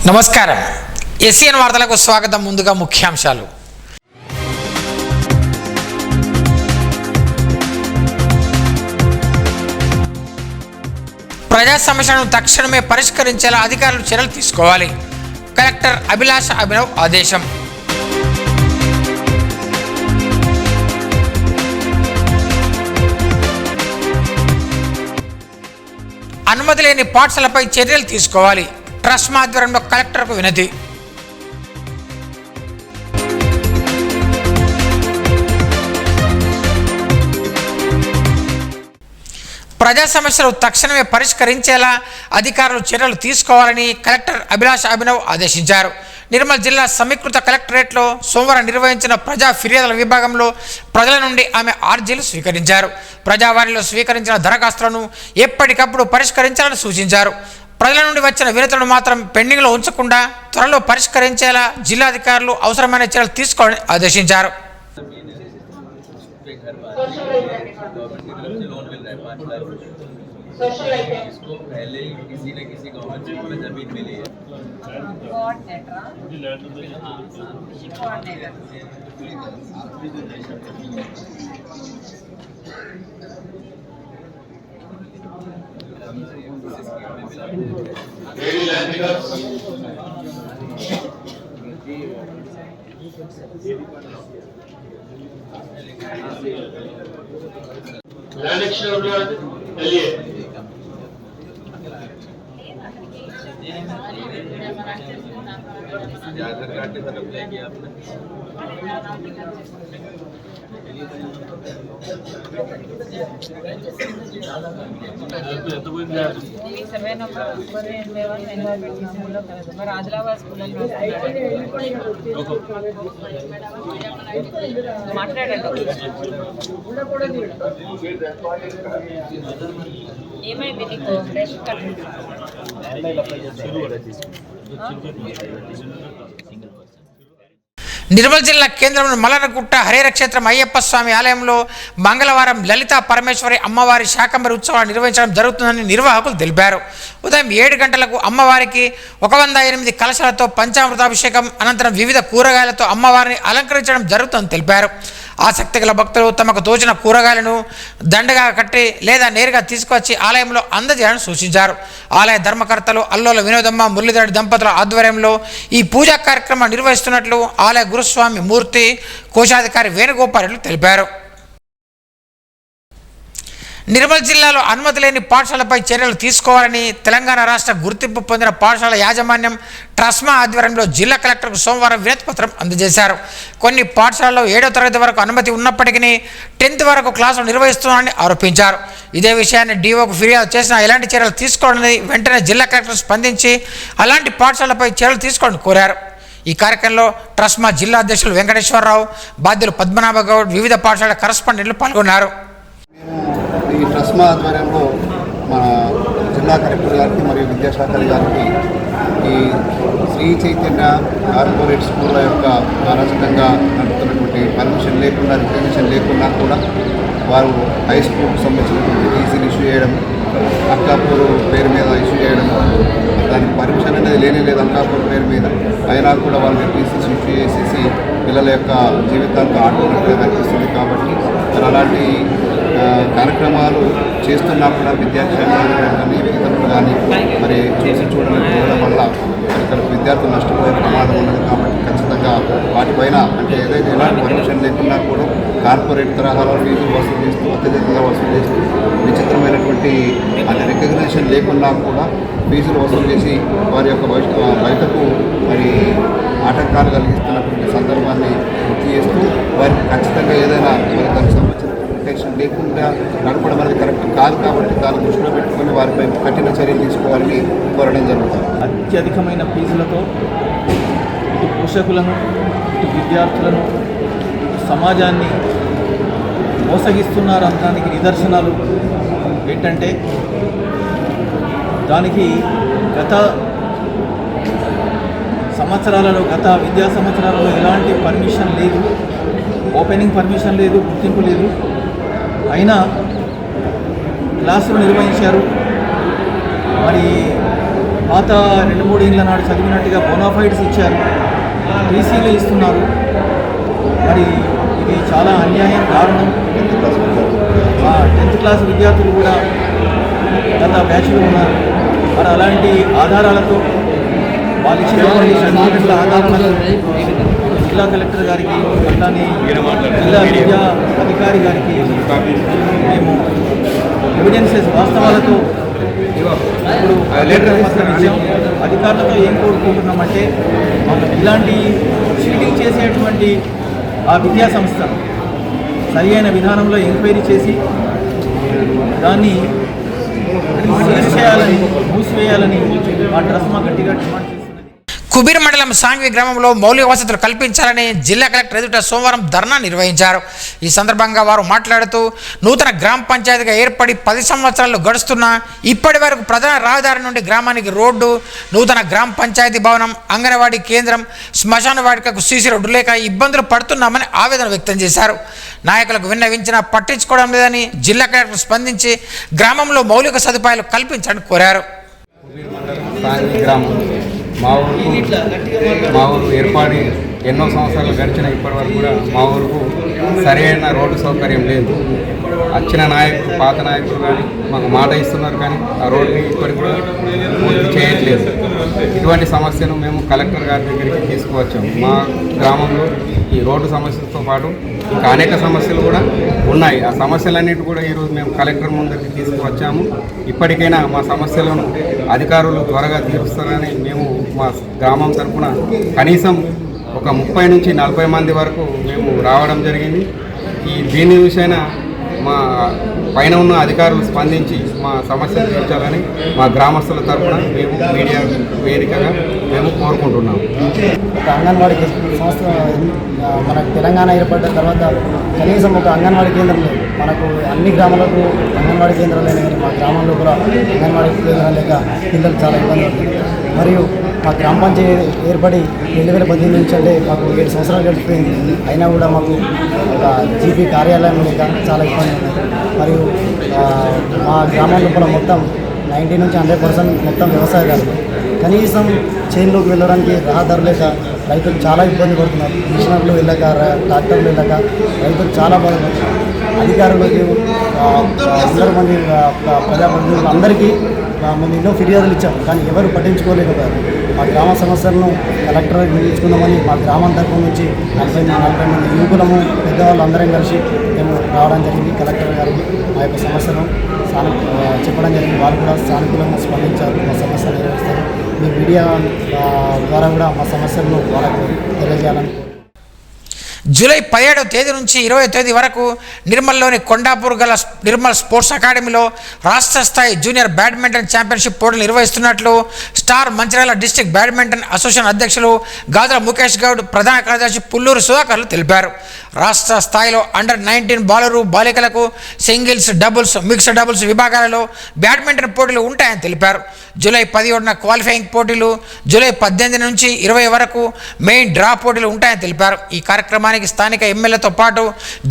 నమస్కారం. ఎస్సీఎన్ వార్తలకు స్వాగతం. ముందుగా ముఖ్యాంశాలు. ప్రజా సమస్యలను తక్షణమే పరిష్కరించేలా అధికారులు చర్యలు తీసుకోవాలి. కలెక్టర్ అభిలాష అభినవ్ ఆదేశం. అనుమతి లేని పాఠశాలపై చర్యలు తీసుకోవాలి. ట్రస్ట్ ఆధ్వర్యంలో కలెక్టర్కు వినతి. ప్రజా సమస్యలు తక్షణమే పరిష్కరించేలా అధికారులు చర్యలు తీసుకోవాలని కలెక్టర్ అభిలాష అభినవ్ ఆదేశించారు. నిర్మల్ జిల్లా సమీకృత కలెక్టరేట్లో సోమవారం నిర్వహించిన ప్రజా ఫిర్యాదుల విభాగంలో ప్రజల నుండి ఆమె అర్జీలు స్వీకరించారు. ప్రజావాణిలో స్వీకరించిన దరఖాస్తులను ఎప్పటికప్పుడు పరిష్కరించాలని సూచించారు. ప్రజల నుండి వచ్చిన వినతులను మాత్రం పెండింగ్లో ఉంచకుండా త్వరలో పరిష్కరించేలా జిల్లాధికారులు అవసరమైన చర్యలు తీసుకోవాలని ఆదేశించారు. ఆదిలాబాద్ స్కూల్లో మాట్లాడండి. ఏమైంది నీకు? నిర్మల్ జిల్లా కేంద్రంలోని మల్లనగుట్ట హరిహర క్షేత్రం అయ్యప్ప స్వామి ఆలయంలో మంగళవారం లలితా పరమేశ్వరి అమ్మవారి శాకంబరి ఉత్సవాలు నిర్వహించడం జరుగుతుందని నిర్వాహకులు తెలిపారు. ఉదయం 7 గంటలకు అమ్మవారికి 108 కలశాలతో పంచామృతాభిషేకం అనంతరం వివిధ కూరగాయలతో అమ్మవారిని అలంకరించడం జరుగుతుందని తెలిపారు. ఆసక్తి గల భక్తులు తమకు తోచిన కూరగాయలను దండగా కట్టి లేదా నేరుగా తీసుకువచ్చి ఆలయంలో అందజేయాలని సూచించారు. ఆలయ ధర్మకర్తలు అల్లోల వినోదమ్మ మురళీధర్ దంపతుల ఆధ్వర్యంలో ఈ పూజా కార్యక్రమం నిర్వహిస్తున్నట్లు ఆలయ గురుస్వామి మూర్తి కోశాధికారి వేణుగోపాల్ తెలిపారు. నిర్మల్ జిల్లాలో అనుమతి లేని పాఠశాలపై చర్యలు తీసుకోవాలని తెలంగాణ రాష్ట్ర గుర్తింపు పొందిన పాఠశాల యాజమాన్యం ట్రస్మా ఆధ్వర్యంలో జిల్లా కలెక్టర్కు సోమవారం వినతి పత్రం అందజేశారు. కొన్ని పాఠశాలలో 7వ తరగతి వరకు అనుమతి ఉన్నప్పటికీ 10th వరకు క్లాసులు నిర్వహిస్తున్నారని ఆరోపించారు. ఇదే విషయాన్ని డీఓకు ఫిర్యాదు చేసినా ఎలాంటి చర్యలు తీసుకోవాలని వెంటనే జిల్లా కలెక్టర్ స్పందించి అలాంటి పాఠశాలపై చర్యలు తీసుకోవాలని కోరారు. ఈ కార్యక్రమంలో ట్రస్మా జిల్లా అధ్యక్షులు వెంకటేశ్వరరావు, బాధ్యులు పద్మనాభ గౌడ్, వివిధ పాఠశాల కరస్పాండెంట్లు పాల్గొన్నారు. ఈ ట్రస్మా ఆధ్వర్యంలో మన జిల్లా కలెక్టర్ గారికి మరియు విద్యాశాఖ గారికి ఈ శ్రీ చైతన్య కార్పొరేట్ స్కూళ్ళ యొక్క అరాచకంగా నడుపుతున్నటువంటి పర్మిషన్ లేకుండా, రికగ్నిషన్ లేకుండా కూడా వారు హై స్కూల్కి సంబంధించినటువంటి టీసీని ఇష్యూ చేయడం, అంకాపూర్ పేరు మీద ఇష్యూ చేయడం, దానికి పర్మిషన్ అనేది లేనే లేదు అంకాపూర్ పేరు మీద, అయినా కూడా వాళ్ళని టీసీస్ ఇష్యూ చేసేసి పిల్లల యొక్క జీవితాలతో ఆడుతున్నట్టుగా కనిపిస్తుంది. కాబట్టి అలాంటి కార్యక్రమాలు చేస్తున్నా కూడా విద్యార్థులు కానీ ఇతరులు కానీ మరి చూడడం వల్ల ఇక్కడ విద్యార్థులు నష్టపోయే ప్రమాదం ఉన్నది. కాబట్టి ఖచ్చితంగా వాటిపైన అంటే ఏదైతే ఎలాంటి పర్మిషన్ లేకున్నా కూడా కార్పొరేట్ తరహాలో ఫీజులు వసూలు చేస్తూ అత్యధికంగా వసూలు చేస్తూ విచిత్రమైనటువంటి అంటే రికగ్నిషన్ లేకున్నా కూడా ఫీజులు వసూలు చేసి వారి యొక్క బయటకు మరి ఆటంకాలు కలిగిస్తున్నటువంటి సందర్భాన్ని గుర్తు చేస్తూ వారికి ఖచ్చితంగా ఏదైనా మరి దానికి సంబంధించిన ప్రొటెక్షన్ లేకుండా నడపడం అనేది కరెక్ట్ కాదు. కాబట్టి దాన్ని దృష్టిలో పెట్టుకుని వారిపై కఠిన చర్యలు తీసుకోవాలని కోరడం జరుగుతుంది. అత్యధికమైన ఫీజులతో ఇటు పోషకులను, ఇటు విద్యార్థులను, ఇటు సమాజాన్ని మోసగిస్తున్నారు అనడానికి నిదర్శనాలు ఏంటంటే దానికి గత విద్యా సంవత్సరాలలో ఎలాంటి పర్మిషన్ లేదు, ఓపెనింగ్ పర్మిషన్ లేదు, గుర్తింపు లేదు. అయినా క్లాసులు నిర్వహించారు. మరి పాత 2-3 ఏళ్ళ నాడు చదివినట్టుగా బోనాఫైడ్స్ ఇచ్చారు, టీసీలు ఇస్తున్నారు. మరి ఇది చాలా అన్యాయం, దారుణం. 10th క్లాస్ విద్యార్థులు కూడా గత బ్యాచ్లో ఉన్నారు. మరి అలాంటి ఆధారాలతో వాళ్ళు ఇచ్చినటువంటి సర్టిఫికెట్ల ఆధారాలతో జిల్లా కలెక్టర్ గారికి, అట్లానే జిల్లా విద్యా అధికారి గారికి మేము ఎవిడెన్సెస్ వాస్తవాలతో ఇప్పుడు లెటర్ పత్రం ఇచ్చాం. అధికారులతో ఏం కోరుకుంటున్నామంటే ఇలాంటి చీటింగ్ చేసేటువంటి ఆ విద్యా సంస్థ సరి అయిన విధానంలో ఎంక్వైరీ చేసి దాన్ని సీజ్ చేయాలని, మూసివేయాలని ఆ ట్రస్ట్ గట్టిగా డిమాండ్ చేస్తున్నది. కుబీర్ మండలం సాంగ్వి గ్రామంలో మౌలిక వసతులు కల్పించాలని జిల్లా కలెక్టర్ ఎదుట సోమవారం ధర్నా నిర్వహించారు. ఈ సందర్భంగా వారు మాట్లాడుతూ నూతన గ్రామ పంచాయతీగా ఏర్పడి 10 సంవత్సరాలు గడుస్తున్నా ఇప్పటి వరకు ప్రధాన రహదారి నుండి గ్రామానికి రోడ్డు, నూతన గ్రామ పంచాయతీ భవనం, అంగన్వాడీ కేంద్రం, శ్మశాన వాటికకు సీసీ రోడ్డు లేక ఇబ్బందులు పడుతున్నామని ఆవేదన వ్యక్తం చేశారు. నాయకులకు విన్నవించినా పట్టించుకోవడం లేదని జిల్లా కలెక్టర్ స్పందించి గ్రామంలో మౌలిక సదుపాయాలు కల్పించాలని కోరారు. మా ఊరు ఏర్పడి ఎన్నో సంవత్సరాలు గడిచిన ఇప్పటి వరకు కూడా మా ఊరుకు సరైన రోడ్డు సౌకర్యం లేదు. వచ్చిన నాయకులు, పాత నాయకులు కానీ మాకు మాట ఇస్తున్నారు కానీ ఆ రోడ్డుని ఇప్పటికి కూడా పూర్తి చేయట్లేదు. ఇటువంటి సమస్యను మేము కలెక్టర్ గారి దగ్గరికి తీసుకువచ్చాము. మా గ్రామంలో ఈ రోడ్డు సమస్యలతో పాటు ఇంకా అనేక సమస్యలు కూడా ఉన్నాయి. ఆ సమస్యలన్నిటి కూడా ఈరోజు మేము కలెక్టర్ ముందరికి తీసుకువచ్చాము. ఇప్పటికైనా మా సమస్యలను అధికారులు త్వరగా తీరుస్తారని మేము మా గ్రామం తరఫున కనీసం ఒక 30 నుంచి 40 మంది వరకు మేము రావడం జరిగింది. దీని విషయన మా పైన ఉన్న అధికారులు స్పందించి మా సమస్యలు తీర్చాలని మా గ్రామస్తుల తరఫున మేము మీడియా వేదికగా మేము కోరుకుంటున్నాము. ఒక అంగన్వాడీ సంస్థ మనకు తెలంగాణ ఏర్పడ్డ తర్వాత కనీసం ఒక అంగన్వాడీ కేంద్రం లేదు. మనకు అన్ని గ్రామాలకు అంగన్వాడీ కేంద్రాలు అయినా కానీ మా గ్రామంలో కూడా అంగన్వాడీ కేంద్రాలు లేక పిల్లలు చాలా ఇబ్బంది పడుతుంది. మరియు మా గ్రామ పంచాయతీ ఏర్పడి 2018 నుంచి అంటే మాకు 7 సంవత్సరాలు గడిచిపోయింది. అయినా కూడా మాకు ఒక జీపీ కార్యాలయం లేక చాలా ఇబ్బంది ఉంది. మరియు మా గ్రామంలో కూడా మొత్తం 90 నుంచి 100% మొత్తం వ్యవసాయదారులు. కనీసం చేనులోకి వెళ్ళడానికి రహదారులు లేక రైతులు చాలా ఇబ్బంది పడుతున్నారు. మిషనర్లు వెళ్ళక, ట్రాక్టర్లు వెళ్ళక రైతులు చాలా బాధపడుతున్నారు. అధికారులకి అందరూ మంది ప్రజాప్రతినిధులు అందరికీ మేము ఎన్నో ఫిర్యాదులు ఇచ్చాం, కానీ ఎవరు పట్టించుకోలేకపోయారు. మా గ్రామ సమస్యలను కలెక్టర్ నిర్మించుకుందామని మా గ్రామం తరఫు నుంచి 40 మంది యువకులము, పెద్దవాళ్ళు అందరం కలిసి మేము రావడం జరిగింది. కలెక్టర్ గారికి మా యొక్క సమస్యను చెప్పడం జరిగింది. వాళ్ళు కూడా సానుకూలంగా స్పందించారు. మా సమస్యలు నిర్వహిస్తారు. మీ మీడియా ద్వారా కూడా మా సమస్యలను వాళ్ళకు తెలియజేయాలని. జూలై 17వ తేదీ నుంచి 20వ తేదీ వరకు నిర్మల్లోని కొండాపూర్ గల నిర్మల్ స్పోర్ట్స్ అకాడమీలో రాష్ట్ర స్థాయి జూనియర్ బ్యాడ్మింటన్ ఛాంపియన్షిప్ పోటీలు నిర్వహిస్తున్నట్లు star Mancherial district badminton association అధ్యక్షులు గాజుల ముఖేష్ గౌడ్, ప్రధాన కార్యదర్శి పుల్లూరు సుధాకర్లు తెలిపారు. రాష్ట్ర స్థాయిలో అండర్-19 బాలురు, బాలికలకు సింగిల్స్, డబుల్స్, మిక్స్డ్ డబుల్స్ విభాగాలలో బ్యాడ్మింటన్ పోటీలు ఉంటాయని తెలిపారు. జూలై 17న క్వాలిఫైయింగ్ పోటీలు, జూలై 18 నుంచి 20 వరకు మెయిన్ డ్రా పోటీలు ఉంటాయని తెలిపారు. ఈ కార్యక్రమానికి స్థానిక ఎమ్మెల్యేతో పాటు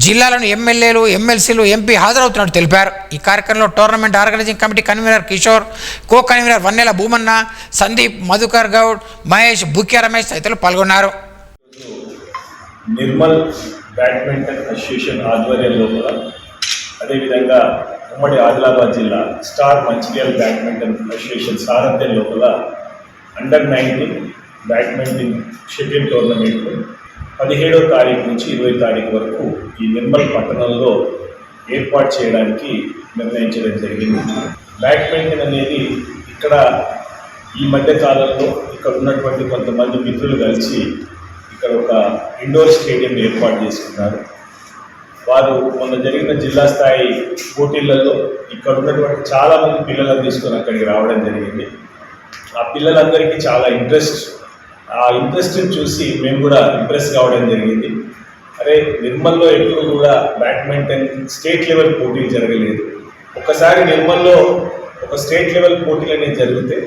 జిల్లాలోని ఎమ్మెల్యేలు, ఎమ్మెల్సీలు, ఎంపీ హాజరవుతున్నట్టు తెలిపారు. ఈ కార్యక్రమంలో tournament organising committee convener Kishore, co convener Vannela Bhumanna, Sandeep, Madhukar Goud, Mahesh, Bukya Ramesh తదితరులు పాల్గొన్నారు. నిర్మల్ బ్యాడ్మింటన్ అసోసియేషన్ ఆధ్వర్యంలో కూడా, అదేవిధంగా ఉమ్మడి ఆదిలాబాద్ జిల్లా స్టార్ మంచిర్యాల బ్యాడ్మింటన్ అసోసియేషన్ సారథ్యంలో కూడా అండర్-19 బ్యాడ్మింటన్ షటిల్ టోర్నమెంట్ 17వ తారీఖు నుంచి 20వ తారీఖు వరకు ఈ నిర్మల్ పట్టణంలో ఏర్పాటు చేయడానికి నిర్ణయించడం జరిగింది. బ్యాడ్మింటన్ అనేది ఇక్కడ ఈ మధ్య కాలంలో ఇక్కడ ఉన్నటువంటి కొంతమంది మిత్రులు కలిసి ఇక్కడ ఒక ఇండోర్ స్టేడియం ఏర్పాటు చేసుకున్నారు. వారు మొన్న జరిగిన జిల్లా స్థాయి పోటీలలో ఇక్కడ ఉన్నటువంటి చాలామంది పిల్లలను తీసుకొని అక్కడికి రావడం జరిగింది. ఆ పిల్లలందరికీ చాలా ఇంట్రెస్ట్, ఆ ఇంట్రెస్ట్ని చూసి మేము కూడా ఇంప్రెస్ కావడం జరిగింది. అరే, నిర్మల్లో ఎప్పుడు కూడా బ్యాడ్మింటన్ స్టేట్ లెవెల్ పోటీలు జరగలేదు. ఒకసారి నిర్మల్లో ఒక స్టేట్ లెవెల్ పోటీలు అనేది జరిగితే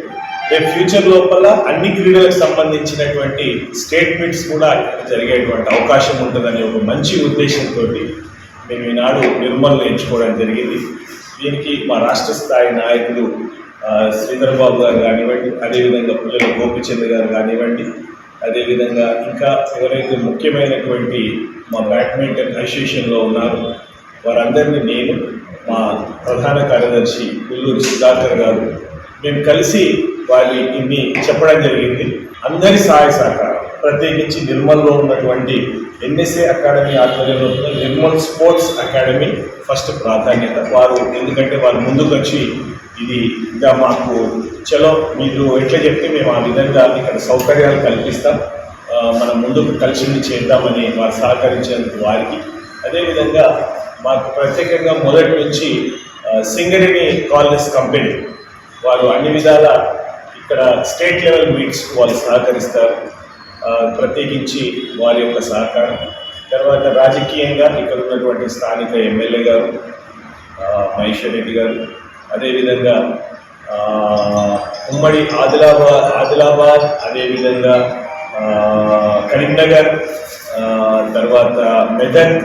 రేపు ఫ్యూచర్ లోపల అన్ని క్రీడలకు సంబంధించినటువంటి స్టేట్ మీట్స్ కూడా జరిగేటువంటి అవకాశం ఉంటుందని ఒక మంచి ఉద్దేశంతో మేము ఈనాడు నిర్మల్ని ఎంచుకోవడం జరిగింది. దీనికి మా రాష్ట్ర స్థాయి నాయకులు శ్రీధర్ బాబు గారు కానివ్వండి, అదేవిధంగా పుల్లెల గోపిచంద్ గారు కానివ్వండి, అదేవిధంగా ఇంకా ఎవరైతే ముఖ్యమైనటువంటి మా బ్యాడ్మింటన్ అసోసియేషన్లో ఉన్నారో వారందరినీ నేను, మా ప్రధాన కార్యదర్శి పుల్లూరి సుధాకర్ గారు మేము కలిసి వారిని చెప్పడం జరిగింది. అందరి సహాయ సహకారం, ప్రత్యేకించి నిర్మల్లో ఉన్నటువంటి ఎన్ఎస్ఏ అకాడమీ ఆధ్వర్యంలో ఉన్న నిర్మల్ స్పోర్ట్స్ అకాడమీ ఫస్ట్ ప్రాధాన్యత. వారు ఎందుకంటే వారు ముందుకు వచ్చి ఇది ఇంకా మాకు చలో మీరు ఎట్లా చెప్తే మేము ఆ విధంగా ఇక్కడ సౌకర్యాలు కల్పిస్తాం, మనం ముందుకు కలిసి చేద్దామని వారు సహకరించేందుకు వారికి, అదేవిధంగా మాకు ప్రత్యేకంగా మొదటి నుంచి సింగరేణి కాలనీస్ కంపెనీ వారు అన్ని విధాల ఇక్కడ స్టేట్ లెవెల్ మీట్స్ వాళ్ళు సహకరిస్తారు, ప్రత్యేకించి వారి యొక్క సహకారం. తర్వాత రాజకీయంగా ఇక్కడ ఉన్నటువంటి స్థానిక ఎమ్మెల్యే గారు మహేశ్వర్ రెడ్డి గారు, అదేవిధంగా ఉమ్మడి ఆదిలాబాద్ అదేవిధంగా కరీంనగర్, తర్వాత మెదక్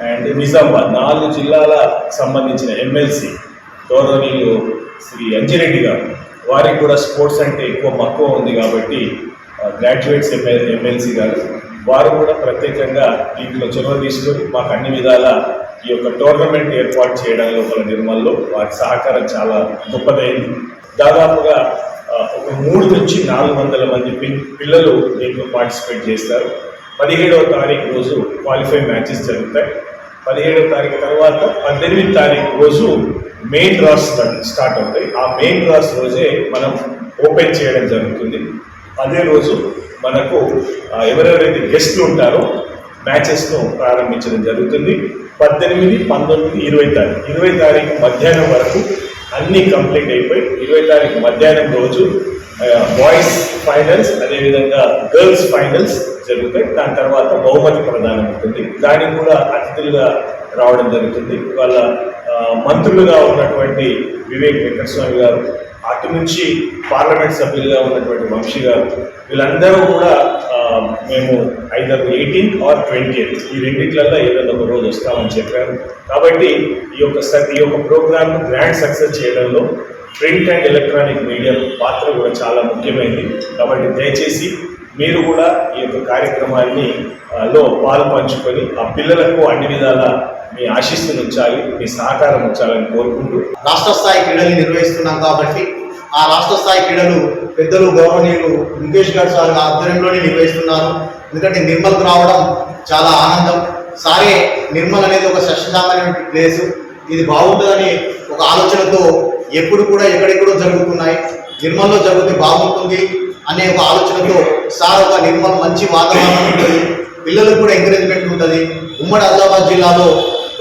అండ్ నిజామాబాద్ 4 జిల్లాల సంబంధించిన ఎమ్మెల్సీ గౌరవనీయులు శ్రీ అంజిరెడ్డి గారు, వారికి కూడా స్పోర్ట్స్ అంటే ఎక్కువ మక్కువ ఉంది కాబట్టి గ్రాడ్యుయేట్స్ ఎమ్మెల్సీ గారు వారు కూడా ప్రత్యేకంగా దీంట్లో చొరవ తీసుకొని మాకు అన్ని విధాల ఈ యొక్క టోర్నమెంట్ ఏర్పాటు చేయడం లోపల నిర్మల్లో వారి సహకారం చాలా గొప్పదైంది. దాదాపుగా ఒక 300 నుంచి 400 మంది పిల్లలు దీంట్లో పార్టిసిపేట్ చేస్తారు. 17వ తారీఖు రోజు క్వాలిఫై మ్యాచెస్ జరుగుతాయి. 17వ తారీఖు తర్వాత 18వ తారీఖు రోజు మెయిన్ డ్రాస్ స్టార్ట్ అవుతాయి. ఆ మెయిన్ డ్రాస్ రోజే మనం ఓపెన్ చేయడం జరుగుతుంది. అదే రోజు మనకు ఎవరెవరైతే గెస్ట్లు ఉంటారో మ్యాచెస్ను ప్రారంభించడం జరుగుతుంది. 18, 19, 20 తారీఖు 20 తారీఖు మధ్యాహ్నం వరకు అన్నీ కంప్లీట్ అయిపోయి 20 తారీఖు మధ్యాహ్నం రోజు బాయ్స్ ఫైనల్స్ అదేవిధంగా గర్ల్స్ ఫైనల్స్ జరుగుతాయి. దాని తర్వాత బహుమతి ప్రదానం ఉంటుంది. దానికి కూడా అతిథులుగా రావడం జరుగుతుంది. వాళ్ళ మంత్రులుగా ఉన్నటువంటి వివేక్ వెంకటస్వామి గారు, అటు నుంచి పార్లమెంట్ సభ్యులుగా ఉన్నటువంటి వంశీ గారు, వీళ్ళందరూ కూడా మేము either 18th or 20th ఈ రెండిట్లలో ఏదైనా ఒక రోజు వస్తామని చెప్పారు. కాబట్టి ఈ యొక్క ప్రోగ్రామ్ గ్రాండ్ సక్సెస్ చేయడంలో ప్రింట్ అండ్ ఎలక్ట్రానిక్ మీడియా పాత్ర కూడా చాలా ముఖ్యమైనది. కాబట్టి దయచేసి మీరు కూడా ఈ యొక్క కార్యక్రమాన్ని లో పాలు పంచుకొని ఆ పిల్లలకు అన్ని విధాల మీ ఆశీస్సులు ఉంచాలి, మీ సహకారం ఉంచాలని కోరుకుంటూ రాష్ట్ర స్థాయి క్రీడలు నిర్వహిస్తున్నాం కాబట్టి ఆ రాష్ట్ర స్థాయి క్రీడలు పెద్దలు గౌరవనీయులు ముఖేష్ గారు సార్ ఆధ్వర్యంలోనే నిర్వహిస్తున్నారు. ఎందుకంటే నిర్మల్కు రావడం చాలా ఆనందం. సారే నిర్మల్ అనేది ఒక సస్యశామమైన ప్లేసు, ఇది బాగుంటుందని ఒక ఆలోచనతో ఎప్పుడు కూడా ఎక్కడెక్కడో జరుగుతున్నాయి, నిర్మల్లో జరిగితే బాగుంటుంది అనే ఒక ఆలోచనతో సార్ ఒక నిర్మల్ మంచి వాతావరణం ఉంటుంది, పిల్లలకు కూడా ఎంకరేజ్మెంట్ ఉంటుంది. ఉమ్మడి ఆదిలాబాద్ జిల్లాలో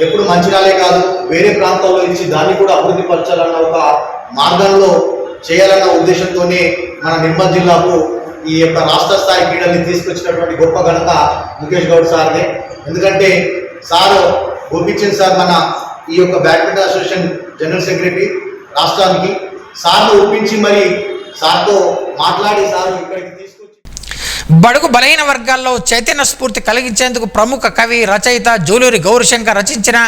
ఎప్పుడు మంచిర్యాలే కాదు వేరే ప్రాంతాల్లో ఇచ్చి దాన్ని కూడా అభివృద్ధి పరచాలన్న ఒక మార్గంలో చేయాలన్న ఉద్దేశంతోనే మన నిర్మల్ జిల్లాకు ఈ యొక్క రాష్ట్ర స్థాయి క్రీడల్ని తీసుకొచ్చినటువంటి గొప్ప ఘనత ముఖేష్ గౌడ్ సార్దే. ఎందుకంటే సారు గోపిచంద్ సార్ మన ఈ యొక్క బ్యాడ్మింటన్ అసోసియేషన్ జనరల్ సెక్రటరీ రాష్ట్రానికి, సార్ను ఒప్పించి మరి సార్తో మాట్లాడి సార్ ఇక్కడికి తీసుకొచ్చి బడుగు బలహీన వర్గాల్లో చైతన్య స్ఫూర్తి కలిగించేందుకు ప్రముఖ కవి రచయిత జూలూరి గౌరీశంకర్ రచించిన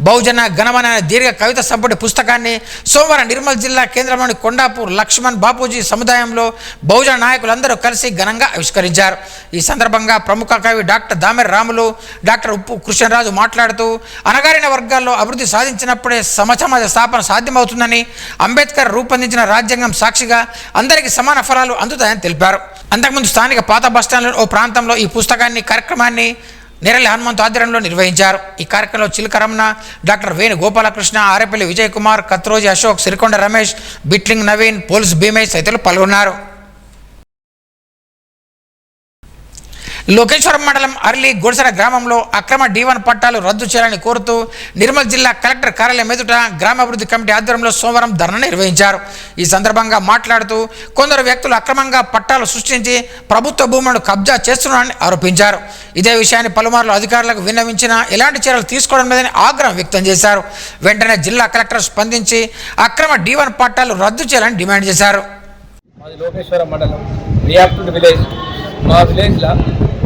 బహుజన గణమన దీర్ఘ కవిత సంపుటి పుస్తకాన్ని సోమవారం నిర్మల్ జిల్లా కేంద్రంలోని కొండాపూర్ లక్ష్మణ్ బాపూజీ సముదాయంలో బహుజన నాయకులందరూ కలిసి ఘనంగా ఆవిష్కరించారు. ఈ సందర్భంగా ప్రముఖ కవి డాక్టర్ దామెర రాములు, డాక్టర్ ఉప్పు కృష్ణరాజు మాట్లాడుతూ అణగారిన వర్గాల్లో అభివృద్ధి సాధించినప్పుడే సమసమాజ స్థాపన సాధ్యమవుతుందని, అంబేద్కర్ రూపొందించిన రాజ్యాంగం సాక్షిగా అందరికీ సమాన ఫలాలు అందుతాయని తెలిపారు. అంతకుముందు స్థానిక పాత బస్టాండ్లో ఓ ప్రాంతంలో ఈ కార్యక్రమాన్ని నెరలి హనుమంతు ఆధ్వర్యంలో నిర్వహించారు. ఈ కార్యక్రమంలో చిలుక రమణ, డాక్టర్ వేణు గోపాలకృష్ణ, ఆరేపల్లి విజయ్ కుమార్, కత్రోజి అశోక్, సిరికొండ రమేష్, బిట్లింగ్ నవీన్, పోలీస్ భీమేష్ తదితరులు పాల్గొన్నారు. లోకేశ్వరం మండలం అర్లి గుడిసెర గ్రామంలో అక్రమ D1 పట్టాలు రద్దు చేయాలని కోరుతూ నిర్మల్ జిల్లా కలెక్టర్ కార్యాలయం ఎదుట గ్రామాభివృద్ధి కమిటీ ఆధ్వర్యంలో సోమవారం ధర్నా నిర్వహించారు. ఈ సందర్భంగా మాట్లాడుతూ కొందరు వ్యక్తులు అక్రమంగా పట్టాలు సృష్టించి ప్రభుత్వ భూములను కబ్జా చేస్తున్నారని ఆరోపించారు. ఇదే విషయాన్ని పలుమార్లు అధికారులకు విన్నవించినా ఎలాంటి చర్యలు తీసుకోవడం లేదని ఆగ్రహం వ్యక్తం చేశారు. వెంటనే జిల్లా కలెక్టర్ స్పందించి అక్రమ D1 పట్టాలు రద్దు చేయాలని డిమాండ్ చేశారు. లోకేశ్వరం మండలం రియాక్టెడ్ విలేజ్, మా విలేజ్లో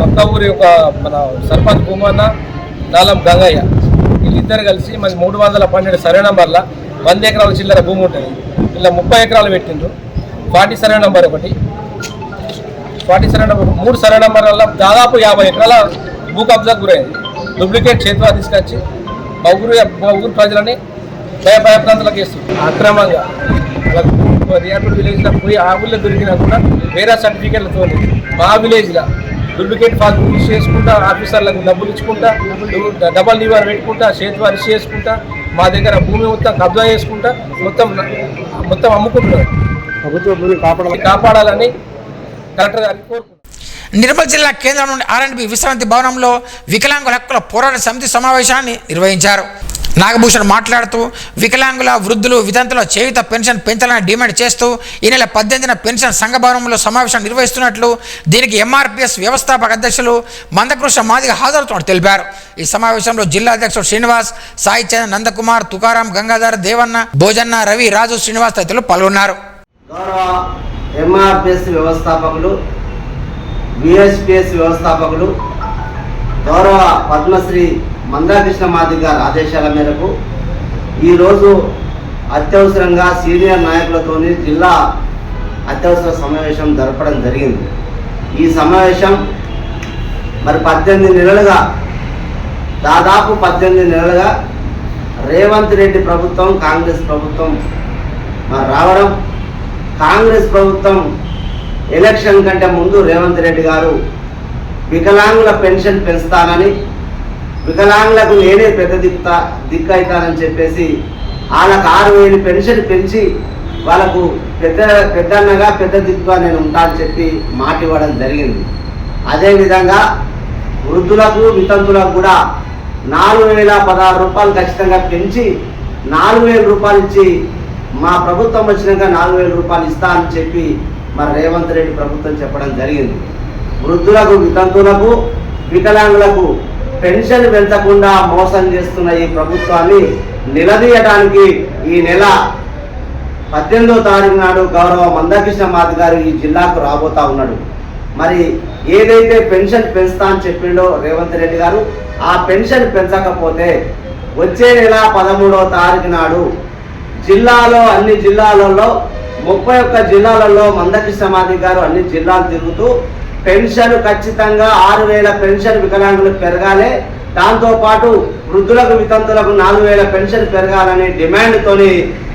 పక్క ఊరి ఒక మన సర్పంచ్ భూమన్న నాలం గంగయ్య వీళ్ళిద్దరు కలిసి మనకి 312 సర్వే నంబర్ల 100 ఎకరాల చిల్లర భూమి ఉంటుంది. ఇలా 30 ఎకరాలు పెట్టిండ్రు. 40 సర్వే నెంబర్ ఒకటి, 40 సర్వే నెంబర్ 3 సర్వే నెంబర్ల దాదాపు 50 ఎకరాల భూ కబ్జాకు గురైంది. డూప్లికేట్ చేతిలో తీసుకొచ్చి మా ఊరు ప్రజలని భయప్రాంతాలకు వేస్తుంది అక్రమంగా. రియాక్టెడ్ విలేజ్లో పోయి ఆ ఊళ్ళో దొరికినా కూడా వేరే సర్టిఫికేట్లతో మా విలేజ్లో డూప్లికేట్ ఫాల్స్ రిజిస్టర్ చేసుకుంటా, ఆఫీసర్లకు డబ్బులు ఇచ్చుకుంటా, డబల్ లీవర్ పెట్టుకుంటా, చేతి రిజిస్టర్ చేసుకుంటా, మా దగ్గర భూమి మొత్తం కబ్జా చేసుకుంటా మొత్తం అమ్ముకుంటున్నారు. కాపాడాలని కలెక్టర్ గారికి కోరుకుంటున్నారు. నిర్మల్ జిల్లా కేంద్రం నుండి R&B విశ్రాంతి భవనంలో వికలాంగుల హక్కుల పోరాట సమితి సమావేశాన్ని నిర్వహించారు. నాగభూషణ్ మాట్లాడుతూ వికలాంగుల, వృద్ధులు, వితంతుల చేయుత పెన్షన్ పెంచాలని డిమాండ్ చేస్తూ ఈ నెల 18న పెన్షన్ సంఘ భవనంలో సమావేశం నిర్వహిస్తున్నట్లు, దీనికి MRPS వ్యవస్థాపక అధ్యక్షులు మందకృష్ణ మాదిగ హాజరవుతున్నట్టు తెలిపారు. ఈ సమావేశంలో జిల్లా అధ్యక్షుడు శ్రీనివాస్, సాయి చంద్ర, నందకుమార్, తుకారాం, గంగాధర్, దేవన్న, భోజన్న, రవి, రాజు, శ్రీనివాస్ తదితరులు పాల్గొన్నారు. గౌరవ MRPS వ్యవస్థాపకులు, VSPS వ్యవస్థాపకులు, గౌరవ పద్మశ్రీ మందాకృష్ణ మాదిగ గారి ఆదేశాల మేరకు ఈరోజు అత్యవసరంగా సీనియర్ నాయకులతోని జిల్లా అత్యవసర సమావేశం జరపడం జరిగింది. ఈ సమావేశం మరి 18 నెలలుగా, దాదాపు 18 నెలలుగా రేవంత్ రెడ్డి ప్రభుత్వం, కాంగ్రెస్ ప్రభుత్వం మరి రావడం, కాంగ్రెస్ ప్రభుత్వం ఎలక్షన్ కంటే ముందు రేవంత్ రెడ్డి గారు వికలాంగుల పెన్షన్ పెంచుతానని, వికలాంగులకు నేనే పెద్ద దిక్కు అవుతానని చెప్పేసి వాళ్ళకు 6,000 పెన్షన్ పెంచి వాళ్ళకు పెద్దన్నగా పెద్ద దిక్కుగా నేను ఉంటా అని చెప్పి మాట ఇవ్వడం జరిగింది. అదేవిధంగా వృద్ధులకు, వితంతులకు కూడా 4,016 రూపాయలు ఖచ్చితంగా పెంచి 4,000 రూపాయలు ఇచ్చి మా ప్రభుత్వం వచ్చినాక 4,000 రూపాయలు ఇస్తా అని చెప్పి మరి రేవంత్ రెడ్డి ప్రభుత్వం చెప్పడం జరిగింది. వృద్ధులకు, వితంతులకు, వికలాంగులకు పెన్షన్ పెంచకుండా మోసం చేస్తున్న ఈ ప్రభుత్వాన్ని నిలదీయడానికి ఈ నెల 18వ తారీఖు నాడు గౌరవ మందకృష్ణ మాదిగ గారు ఈ జిల్లాకు రాబోతా ఉన్నాడు. మరి ఏదైతే పెన్షన్ పెంచుతా అని చెప్పిండో రేవంత్ రెడ్డి గారు, ఆ పెన్షన్ పెంచకపోతే వచ్చే నెల 13వ తారీఖు నాడు జిల్లాలో, అన్ని జిల్లాలలో 31 జిల్లాలలో మందకృష్ణ మాదిగ గారు అన్ని జిల్లాలు తిరుగుతూ పెన్షన్ ఖచ్చితంగా 6,000 పెన్షన్ వికలాంగులకు పెరగాలి, దాంతోపాటు వృద్ధులకు, వితంతులకు 4,000 పెన్షన్ పెరగాలనే డిమాండ్తోని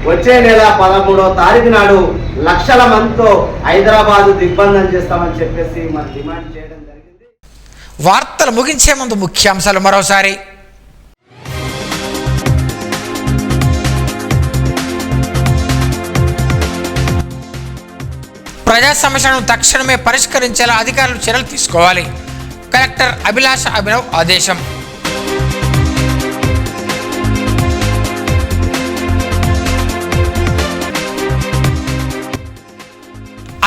వచ్చే నెల 13వ తారీఖు నాడు లక్షల మందితో హైదరాబాద్ దిగ్బంధం చేస్తామని చెప్పేసి మరి డిమాండ్ చేయడం జరిగింది. వార్తలు ముగించే ముందు ముఖ్యాంశాలు మరోసారి. ప్రజా సమస్యలను తక్షణమే పరిష్కరించేలా అధికారులు చర్యలు తీసుకోవాలి. కలెక్టర్ అభిలాష అభినవ్ ఆదేశం.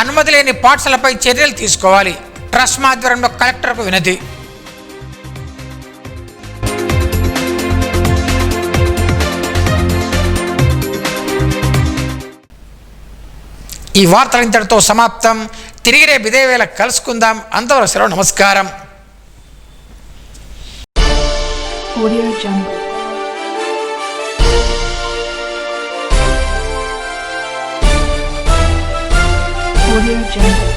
అనుమతి లేని పాఠశాలపై చర్యలు తీసుకోవాలి. ట్రస్ట్ ఆధ్వర్యంలో కలెక్టర్కు వినతి. ఈ వార్తలు ఇంతటితో సమాప్తం. తిరిగి రేపు ఇదే వేళ కలుసుకుందాం. అంతవరకు సెలవు. నమస్కారం. Audio Jungle. Audio Jungle.